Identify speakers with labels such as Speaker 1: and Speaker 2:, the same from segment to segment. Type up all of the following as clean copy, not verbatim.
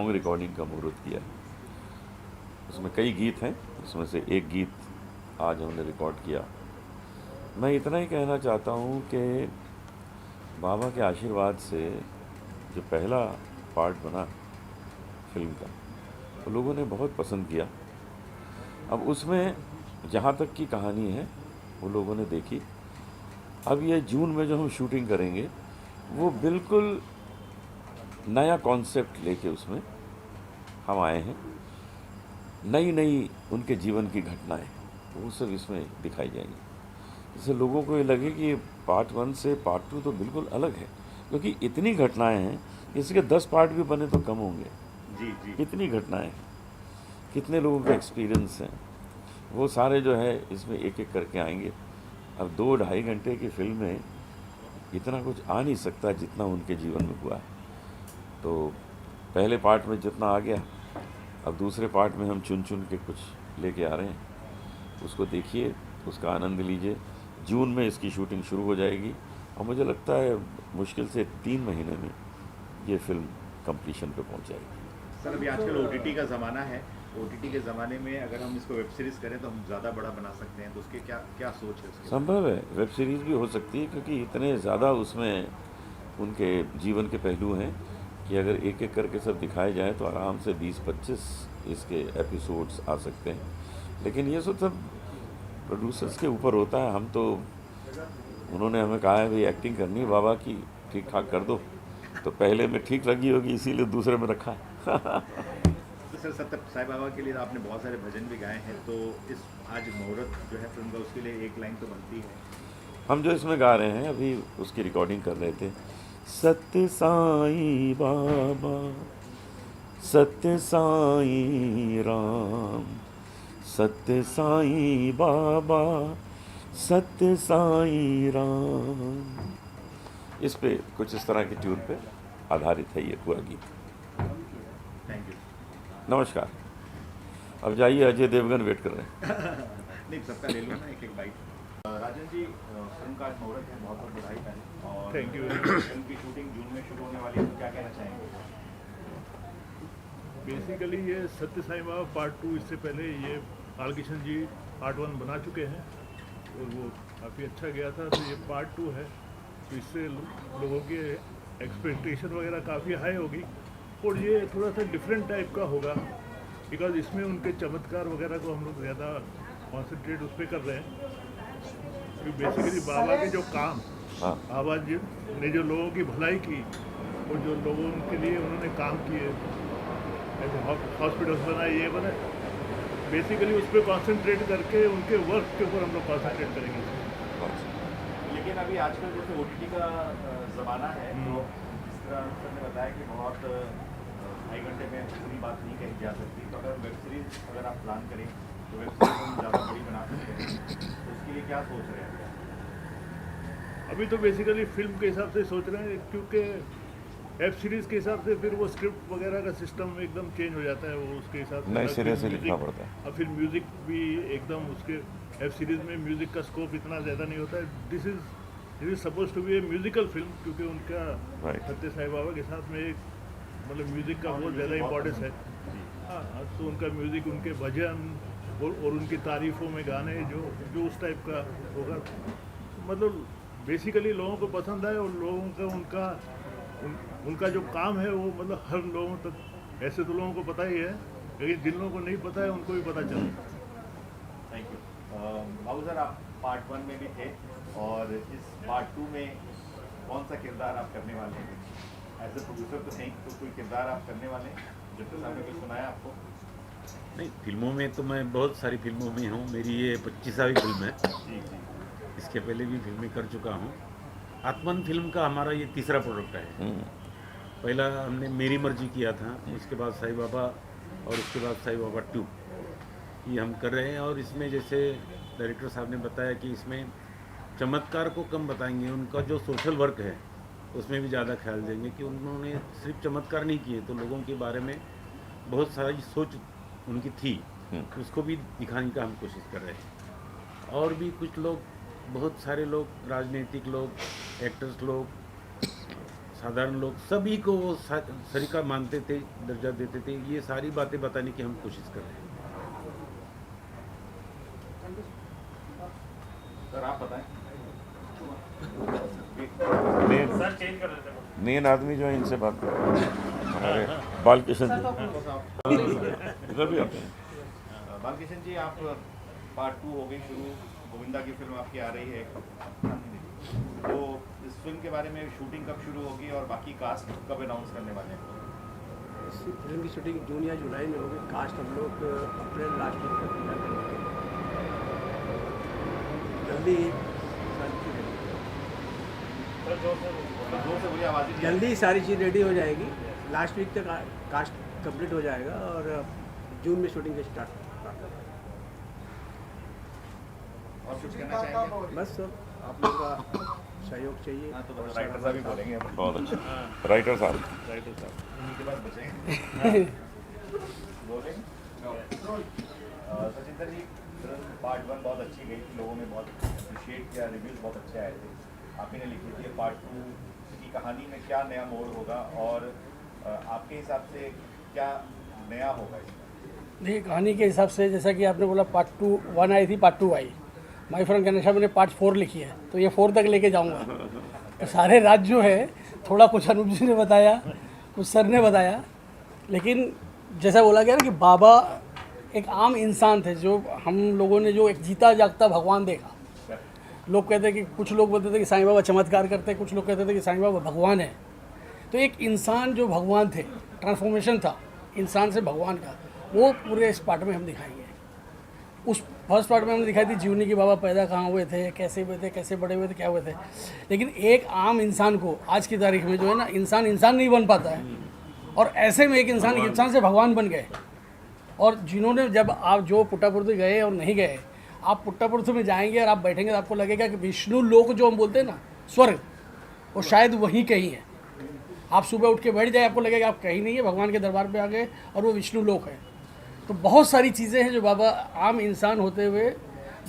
Speaker 1: Song recording का मुहूर्त किया। उसमें कई गीत हैं, उसमें से एक गीत आज हमने रिकॉर्ड किया। मैं इतना ही कहना चाहता हूँ कि बाबा के आशीर्वाद से जो पहला पार्ट बना फिल्म का, वो लोगों ने बहुत पसंद किया। अब उसमें जहाँ तक की कहानी है वो लोगों ने देखी। अब ये जून में जो हम शूटिंग करेंगे वो बिल्कुल नया कॉन्सेप्ट लेके उसमें हम आए हैं। नई नई उनके जीवन की घटनाएं वो सब इसमें दिखाई जाएंगी, जिससे लोगों को ये लगे कि पार्ट 1 से पार्ट 2 तो बिल्कुल अलग है, क्योंकि इतनी घटनाएं हैं, इसके 10 पार्ट भी बने तो कम होंगे।
Speaker 2: जी जी।
Speaker 1: कितनी घटनाएं हैं, कितने लोगों के एक्सपीरियंस हैं, वो सारे जो है इसमें एक एक करके आएंगे। अब 2-2.5 घंटे की फिल्म में इतना कुछ आ नहीं सकता जितना उनके जीवन में हुआ है। तो पहले पार्ट में जितना आ गया, अब दूसरे पार्ट में हम चुन चुन के कुछ लेके आ रहे हैं। उसको देखिए, उसका आनंद लीजिए। जून में इसकी शूटिंग शुरू हो जाएगी और मुझे लगता है मुश्किल से 3 महीने में ये फिल्म कंप्लीशन पे पहुंच जाएगी।
Speaker 2: सर, अभी आजकल ओटीटी का ज़माना है। ओटीटी के ज़माने में अगर हम इसको वेब सीरीज़ करें तो हम ज़्यादा बड़ा बना सकते हैं, तो उसके क्या क्या सोच है उसके?
Speaker 1: संभव है, वेब सीरीज़ भी हो सकती है, क्योंकि इतने ज़्यादा उसमें उनके जीवन के पहलू हैं कि अगर एक एक करके सब दिखाए जाए तो आराम से 20-25 इसके एपिसोड्स आ सकते हैं। लेकिन ये सब प्रोड्यूसर्स के ऊपर होता है। हम तो, उन्होंने हमें कहा है भाई एक्टिंग करनी है बाबा की, ठीक ठाक कर दो, तो पहले में ठीक लगी होगी इसीलिए दूसरे में रखा है।
Speaker 2: तो सर, सत्य साईं बाबा के लिए आपने बहुत सारे भजन भी गाए हैं, तो इस आज मुहूर्त जो है फिल्म का, उसके लिए एक लाइन तो बनती है।
Speaker 1: हम जो इसमें गा रहे हैं अभी उसकी रिकॉर्डिंग कर रहे थे। सत्य साईं बाबा, सत्य साईं राम, सत्य साईं बाबा, सत्य साईं राम। इस पे कुछ इस तरह की ट्यून पे आधारित है ये पूरा गीत।
Speaker 2: Thank you.
Speaker 1: नमस्कार। अब जाइए, अजय देवगन वेट कर रहे हैं।
Speaker 2: नहीं, सबका ले लो ना एक एक बाइट। राजन जी, फिल्म का आज मुहूर्त है, बहुत बहुत बधाई पहले। और
Speaker 3: थैंक यू।
Speaker 2: फिल्म की शूटिंग जून में शुरू होने वाली है, तो क्या कहना चाहेंगे?
Speaker 3: बेसिकली ये सत्य साईं बाबा पार्ट 2, इससे पहले ये बालकिशन जी पार्ट 1 बना चुके हैं और वो काफ़ी अच्छा गया था। तो ये पार्ट 2 है, तो इससे लोगों की एक्सपेक्टेशन वगैरह काफ़ी हाई होगी और ये थोड़ा सा डिफरेंट टाइप का होगा, बिकॉज इसमें उनके चमत्कार वगैरह को हम लोग ज़्यादा कॉन्सेंट्रेट उस पर कर रहे हैं। क्योंकि बेसिकली बाबा के जो काम,
Speaker 1: हाँ,
Speaker 3: बाबा जी ने जो लोगों की भलाई की और जो लोगों के लिए उन्होंने काम किए, ऐसे हॉस्पिटल्स बनाए, ये बनाए, बेसिकली उस पर कॉन्सेंट्रेट करके उनके वर्क के ऊपर हम लोग कॉन्सेंट्रेट करेंगे।
Speaker 2: लेकिन अभी आजकल जैसे ओटीटी का ज़माना है, तो जिस तरह सर ने बताया कि बहुत 2.5 घंटे में पूरी बात नहीं कही जा सकती, तो अगर वेब सीरीज़ अगर आप प्लान करें तो वेब सीरीज़ हम ज़्यादा बड़ी बना सकते हैं, तो उसके लिए क्या सोच रहे हैं?
Speaker 3: अभी तो बेसिकली फिल्म के हिसाब से सोच रहे हैं, क्योंकि वेब सीरीज़ के हिसाब से फिर वो स्क्रिप्ट वगैरह का सिस्टम एकदम चेंज हो जाता है, वो उसके हिसाब से
Speaker 1: नए
Speaker 3: अलग
Speaker 1: सिरे
Speaker 3: फिर
Speaker 1: से लिखना
Speaker 3: म्यूजिक,
Speaker 1: पड़ता है।
Speaker 3: और फिर म्यूज़िक भी एकदम उसके वेब सीरीज़ में म्यूज़िक का स्कोप इतना ज़्यादा नहीं होता है। This is suppose to be a musical film, क्योंकि उनका
Speaker 1: राइट।
Speaker 3: सत्य साईं बाबा के साथ में एक मतलब म्यूज़िक का बहुत ज़्यादा इम्पोर्टेंस है। हाँ, तो उनका म्यूज़िक, उनके भजन और उनकी तारीफ़ों में गाने जो उस टाइप का होगा, मतलब बेसिकली लोगों को पसंद आए और लोगों का उनका जो काम है वो मतलब हर लोगों तक, ऐसे तो लोगों को पता ही है, लेकिन जिन लोगों को नहीं पता है उनको भी पता चले।
Speaker 2: Thank you. बाबू सर, आप पार्ट 1 में भी थे और इस पार्ट 2 में कौन सा किरदार आप करने वाले हैं? एज ए प्रोड्यूसर तो नहीं, तो कोई किरदार आप करने वाले हैं जब तक आपने कुछ सुनाया आपको?
Speaker 4: नहीं, फिल्मों में तो मैं बहुत सारी फिल्मों में हूँ। मेरी ये 25वीं फिल्म है।
Speaker 2: जी जी।
Speaker 4: इसके पहले भी फिल्में कर चुका हूँ। आत्मन फिल्म का हमारा ये तीसरा प्रोडक्ट है। पहला हमने मेरी मर्जी किया था, उसके बाद साईं बाबा और उसके बाद साईं बाबा 2 ये हम कर रहे हैं। और इसमें जैसे डायरेक्टर साहब ने बताया कि इसमें चमत्कार को कम बताएंगे, उनका जो सोशल वर्क है उसमें भी ज़्यादा ख्याल देंगे कि उन्होंने सिर्फ चमत्कार नहीं किए, तो लोगों के बारे में बहुत सारी सोच उनकी थी, उसको भी दिखाने का हम कोशिश कर रहे हैं। और भी कुछ लोग, बहुत सारे लोग, राजनीतिक लोग, एक्टर्स लोग, साधारण लोग सभी को वो सरीका मानते थे, दर्जा देते थे। ये सारी बातें बताने की हम कोशिश कर रहे हैं।
Speaker 2: सर आप बताएं।
Speaker 1: मेन आदमी जो है इनसे बात करें, हमारे बालकिशन जी इधर भी आते हैं।
Speaker 2: बालकिशन जी, आप पार्ट 2 हो गई शुरू, गोविंदा की फिल्म आपकी आ रही है, तो इस फिल्म के बारे में शूटिंग कब शुरू होगी और बाकी कास्ट कब अनाउंस करने वाले हैं?
Speaker 5: इस फिल्म की शूटिंग जून या जुलाई में होगी। कास्ट हम लोग अप्रैल लास्ट वीक तक पूरा करेंगे। जल्दी
Speaker 2: जोर से बोलिए, आवाज़ ही नहीं आ रही।
Speaker 5: जल्दी सारी चीज़ रेडी हो जाएगी। लास्ट वीक तक कास्ट कंप्लीट हो जाएगा और जून में शूटिंग का स्टार्ट।
Speaker 2: और कुछ कहना चाहेंगे?
Speaker 5: बस सब आप लोग का सहयोग चाहिए।
Speaker 2: हाँ, तो राइटर साहब भी बोलेंगे अब।
Speaker 1: बहुत अच्छा, राइटर साहब।
Speaker 2: उन्हीं के पास बचेंगे। बोलेंगे। सचिंदर जी, पार्ट 1 बहुत अच्छी गई थी, लोगों ने बहुत अप्रिशिएट किया, रिव्यूज़ बहुत अच्छे आए थे। आप ही ने लिखी थी पार्ट 2 की कहानी में क्या नया मोड़ होगा और आपके हिसाब से क्या नया होगा इसमें?
Speaker 6: देखिए, कहानी के हिसाब से जैसा कि आपने बोला पार्ट 2 1 आई थी, part 2 I. My friend Ganesha मैंने पार्ट 4 लिखी है, तो ये 4 तक लेके जाऊंगा। तो सारे राज जो है, थोड़ा कुछ अनूप जी ने बताया, कुछ सर ने बताया, लेकिन जैसा बोला गया ना कि बाबा एक आम इंसान थे, जो हम लोगों ने जो एक जीता जागता भगवान देखा। लोग कहते हैं कि कुछ लोग बोलते थे कि साईं बाबा चमत्कार करते हैं, कुछ लोग कहते थे कि साईं बाबा भगवान है। तो एक इंसान जो भगवान थे, ट्रांसफॉर्मेशन था इंसान से भगवान का, वो पूरे इस पार्ट में हम दिखाएंगे। उस फर्स्ट पार्ट में हमने दिखाई थी जीवनी की बाबा पैदा कहाँ हुए थे, कैसे हुए थे, कैसे बड़े हुए थे, क्या हुए थे। लेकिन एक आम इंसान को आज की तारीख में जो है ना, इंसान नहीं बन पाता है, और ऐसे में एक इंसान से भगवान बन गए। और जिन्होंने, जब आप जो पुट्टापुर्ती गए और नहीं गए, आप पुट्टापुर्ती में जाएंगे और आप बैठेंगे तो आपको लगेगा कि विष्णु लोक जो हम बोलते हैं ना, स्वर्ग, वो शायद वहीं कहीं है। आप सुबह उठ के बैठ जाए, आपको लगेगा आप कहीं नहीं है, भगवान के दरबार पे आ गए और वो विष्णु लोक है। तो बहुत सारी चीज़ें हैं जो बाबा आम इंसान होते हुए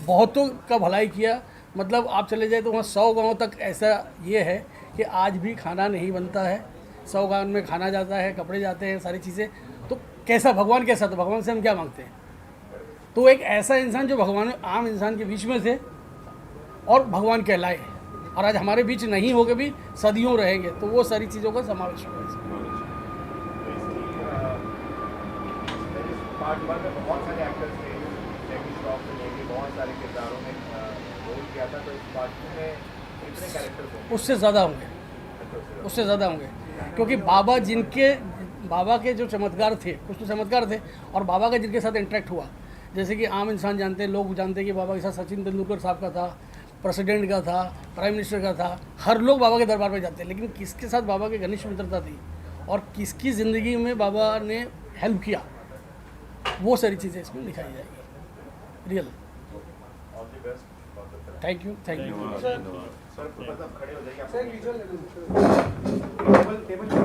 Speaker 6: बहुतों का भलाई किया। मतलब आप चले जाए तो वहाँ 100 गाँव तक ऐसा ये है कि आज भी खाना नहीं बनता है। 100 गाँव में खाना जाता है, कपड़े जाते हैं, सारी चीज़ें। तो कैसा भगवान, कैसा, तो भगवान से हम क्या मांगते हैं? तो एक ऐसा इंसान जो भगवान आम इंसान के बीच में थे और भगवान कहलाए, और आज हमारे बीच नहीं होके भी सदियों रहेंगे। तो वो सारी चीज़ों का समावेश होगा इसमें।
Speaker 2: पार्ट 1 में बहुत सारे एक्टर्स थे, जैकी श्रॉफ से लेके बहुत सारे किरदारों में रोल किया था, तो इस पार्ट 2 में कितने कैरेक्टर्स होंगे?
Speaker 6: उससे ज़्यादा होंगे, क्योंकि बाबा के जो चमत्कार थे, कुछ तो चमत्कार थे, और बाबा का जिनके साथ इंटरेक्ट हुआ, जैसे कि आम इंसान जानते हैं, लोग जानते हैं कि बाबा के साथ सचिन तेंदुलकर साहब का था, प्रेसिडेंट का था, प्राइम मिनिस्टर का था, हर लोग बाबा के दरबार पे जाते हैं। लेकिन किसके साथ बाबा की घनिष्ठ मित्रता थी और किसकी ज़िंदगी में बाबा ने हेल्प किया, वो सारी चीज़ें इसमें दिखाई जाएगी। Real.
Speaker 2: All the best for the film.
Speaker 6: Thank you.
Speaker 2: Sir मतलब खड़े हो जाइए, आप टेबल टेबल टेबल